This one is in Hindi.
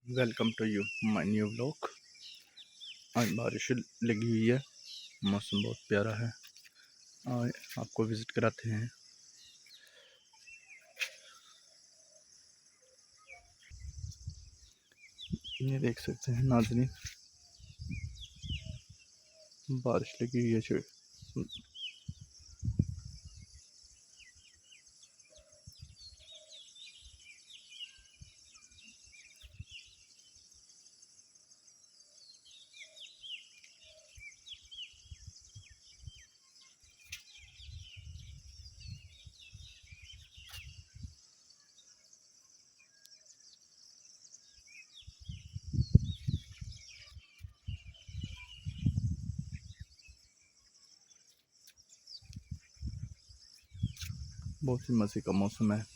Welcome to you my new vlog. आज बारिश लगी हुई है, मौसम बहुत प्यारा है। आज आपको विज़िट कराते हैं। ये देख सकते हैं नाज़रीन, बारिश लगी हुई है। बहुत ही मज़े का मौसम है।